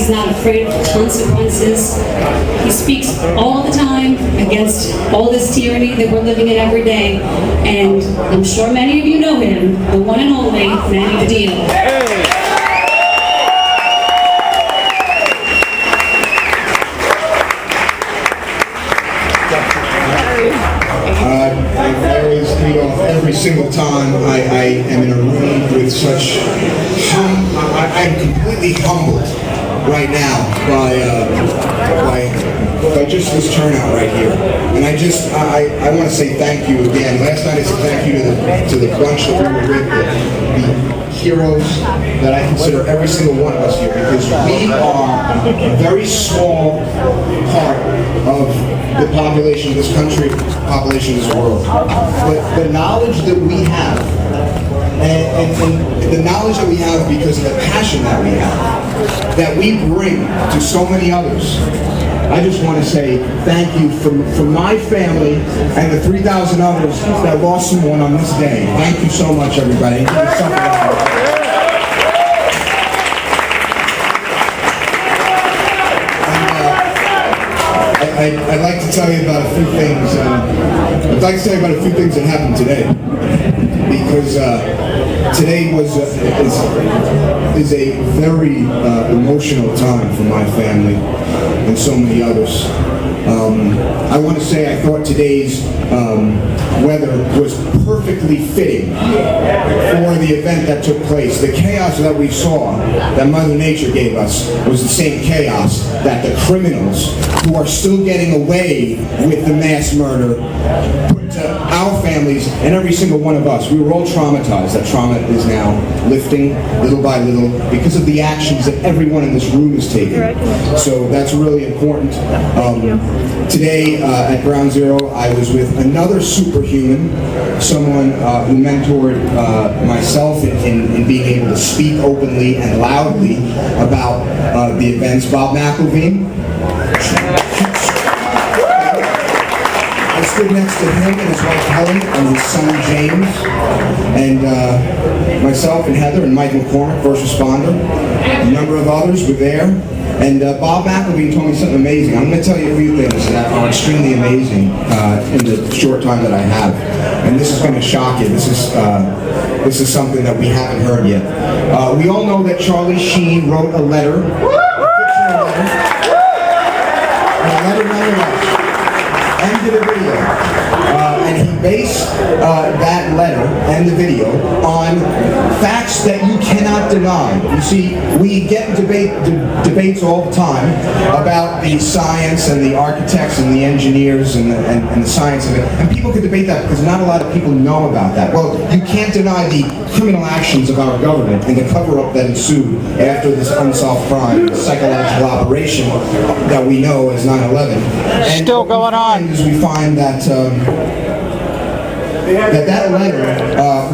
He's not afraid of consequences. He speaks all the time against all this tyranny that we're living in every day. And I'm sure many of you know him, the one and only Manny Padilla. Every single time I am in a room with such, I'm completely humbled right now by just this turnout right here. And I want to say thank you again. Last night I said thank you to the bunch that we were with, the heroes that I consider every single one of us here, because we are a very small part of the population of this country, population of this world. But the knowledge that we have, and the knowledge that we have because of the passion that we have, that we bring to so many others, I just want to say thank you from my family and the 3,000 others that lost someone on this day. Thank you so much, everybody. I'd like to tell you about a few things. I'd like to tell you about a few things that happened today, because today is a very emotional time for my family and so many others. I want to say I thought today's weather was perfectly fitting for the event that took place. The chaos that we saw, that Mother Nature gave us, was the same chaos that the criminals who are still getting away with the mass murder put to our families and every single one of us. We were all traumatized. That trauma is now lifting little by little because of the actions that everyone in this room is taking. So that's really important. Today at Ground Zero, I was with another superhuman, someone who mentored myself in being able to speak openly and loudly about the events. Bob McElveen. I stood next to him and his wife Helen and his son James, and myself and Heather and Mike McCormick, first responder. A number of others were there. And Bob McElveen told me something amazing. I'm going to tell you a few things that are extremely amazing in the short time that I have. And this is going to shock you. This is something that we haven't heard yet. We all know that Charlie Sheen wrote a letter, a fictional letter nonetheless, and did a video. And he based that letter and the video on facts that you cannot deny. You see, we get in debates all the time about the science and the architects and the engineers and the science of it. And people can debate that because not a lot of people know about that. Well, you can't deny the criminal actions of our government and the cover-up that ensued after this unsolved crime, the psychological operation that we know as 9/11. And still going on. We find that that letter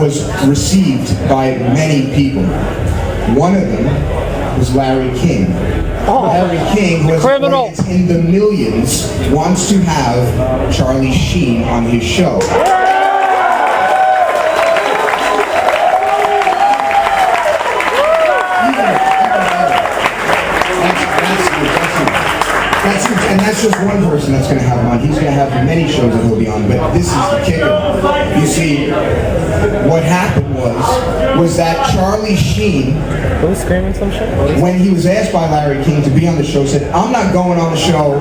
was received by many people. One of them was Larry King. Larry King, who has in the millions, wants to have Charlie Sheen on his show. And that's just one person that's going to have him on. He's going to have many shows that he'll be on, but this is the kicker. You see, what happened was that Charlie Sheen, when he was asked by Larry King to be on the show, said, "I'm not going on the show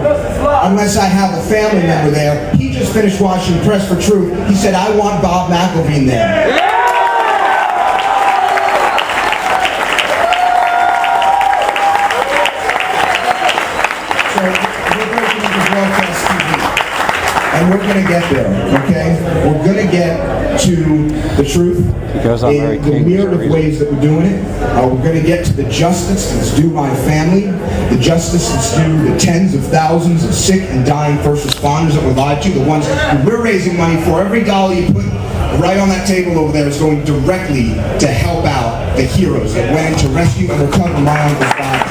unless I have a family member there." He just finished watching Press for Truth. He said, "I want Bob McElveen there." And we're going to get there, okay? We're going to get to the truth in the myriad of ways that we're doing it. We're going to get to the justice that's due my family, the justice that's due the tens of thousands of sick and dying first responders that were lied to, the ones who we're raising money for. Every dollar you put right on that table over there is going directly to help out the heroes that went in to rescue and recover my uncle's body.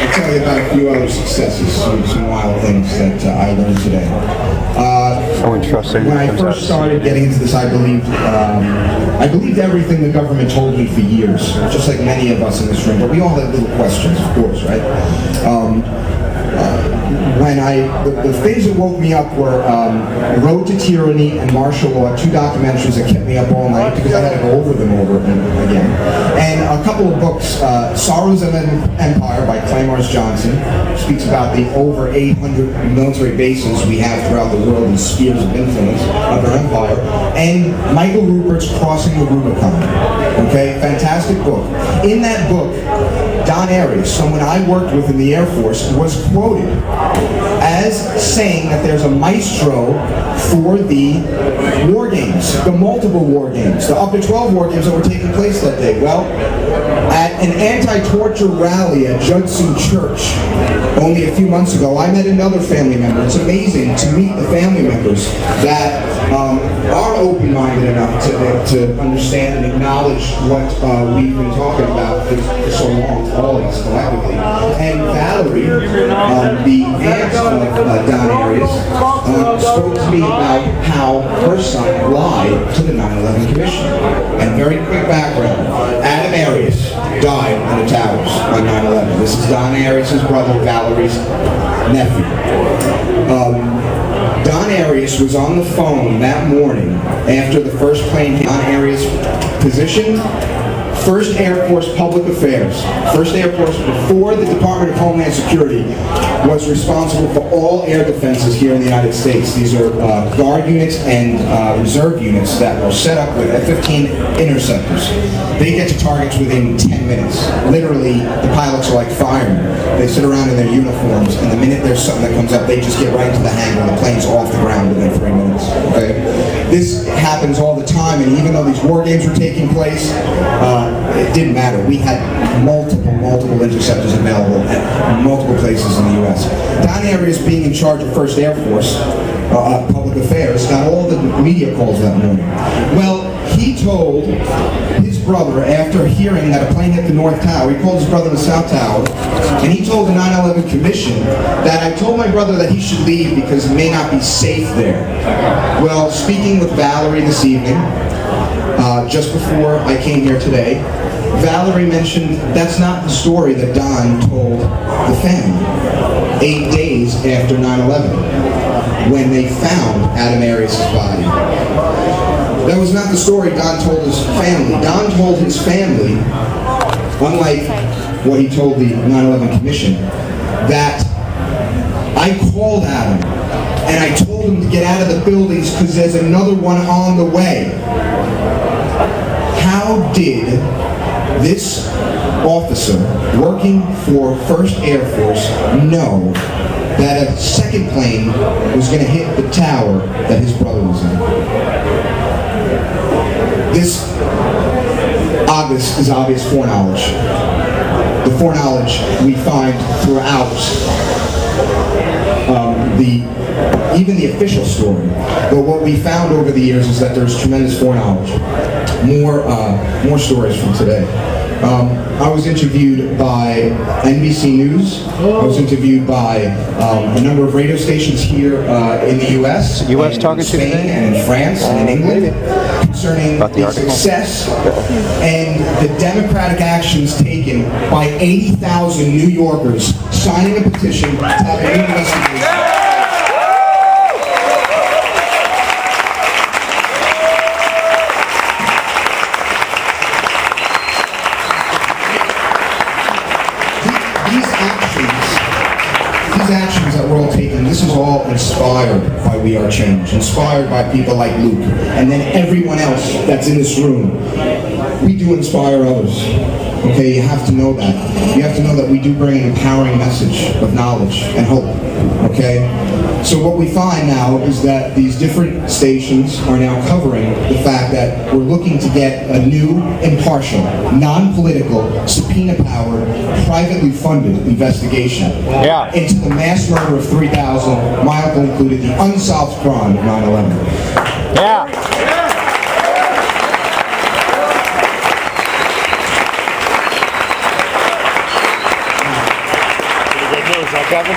I'll tell you about a few other successes, some wild things that I learned today. Oh, interesting. When I first started getting into this, I believed everything the government told me for years, just like many of us in this room. But we all had little questions, of course, right? The things that woke me up were Road to Tyranny and Martial Law, 2 documentaries that kept me up all night because I had to go over them over again. And a couple of books, Sorrows of an Empire by Claymores Johnson, speaks about the over 800 military bases we have throughout the world and spheres of influence of our empire, and Michael Rupert's Crossing the Rubicon. Okay, fantastic book. In that book, Don Arias, someone I worked with in the Air Force, was quoted as saying that there's a maestro for the war games, the multiple war games, the up to 12 war games that were taking place that day. Well, at an anti-torture rally at Judson Church only a few months ago, I met another family member. It's amazing to meet the family members that are open-minded enough to understand and acknowledge what we've been talking about for so long, all of us collectively. And Valerie, the aunt of Don Arias, spoke to me about how her son lied to the 9/11 Commission. And very quick background, Adam Arias died in the towers on 9/11. This is Don Arias' brother, Valerie's nephew. Don Arias was on the phone that morning after the first plane hit Don Arias' position. First Air Force Public Affairs. First Air Force, before the Department of Homeland Security, was responsible for all air defenses here in the United States. These are guard units and reserve units that are set up with F-15 interceptors. They get to targets within 10 minutes. Literally, the pilots are like firemen. They sit around in their uniforms, and the minute there's something that comes up, they just get right into the hangar, and the plane's off the ground within 3 minutes. Okay? This happens all the time, and even though these war games were taking place, it didn't matter. We had multiple interceptors available at multiple places in the U.S. Don Arias, being in charge of First Air Force Public Affairs, got all the media calls that morning. Well, he told his brother, after hearing that a plane hit the North Tower, he called his brother in the South Tower, and he told the 9/11 Commission that I told my brother that he should leave because it may not be safe there. Well, speaking with Valerie this evening, just before I came here today, Valerie mentioned that's not the story that Don told the family 8 days after 9/11, when they found Adam Arias' body. That was not the story Don told his family. Don told his family, unlike what he told the 9/11 Commission, that I called Adam and I told him to get out of the buildings because there's another one on the way. How did this officer working for First Air Force know that a second plane was going to hit the tower that his brother was in? This is obvious foreknowledge. The foreknowledge we find throughout even the official story. But what we found over the years is that there's tremendous foreknowledge. More stories from today. I was interviewed by NBC News. I was interviewed by a number of radio stations here in the U.S. U.S. talking to Spain today? And in France and in England concerning the success and the democratic actions taken by 80,000 New Yorkers signing a petition to have an investigation. These actions that we're all taking, this is all inspired by We Are Change, inspired by people like Luke, and then everyone else that's in this room. We do inspire others. Okay, you have to know that. You have to know that we do bring an empowering message of knowledge and hope. Okay? So what we find now is that these different stations are now covering the fact that we're looking to get a new, impartial, non-political, subpoena-powered, privately funded investigation into the mass murder of 3,000, my uncle included, the unsolved crime of 9/11. Yeah. Kevin?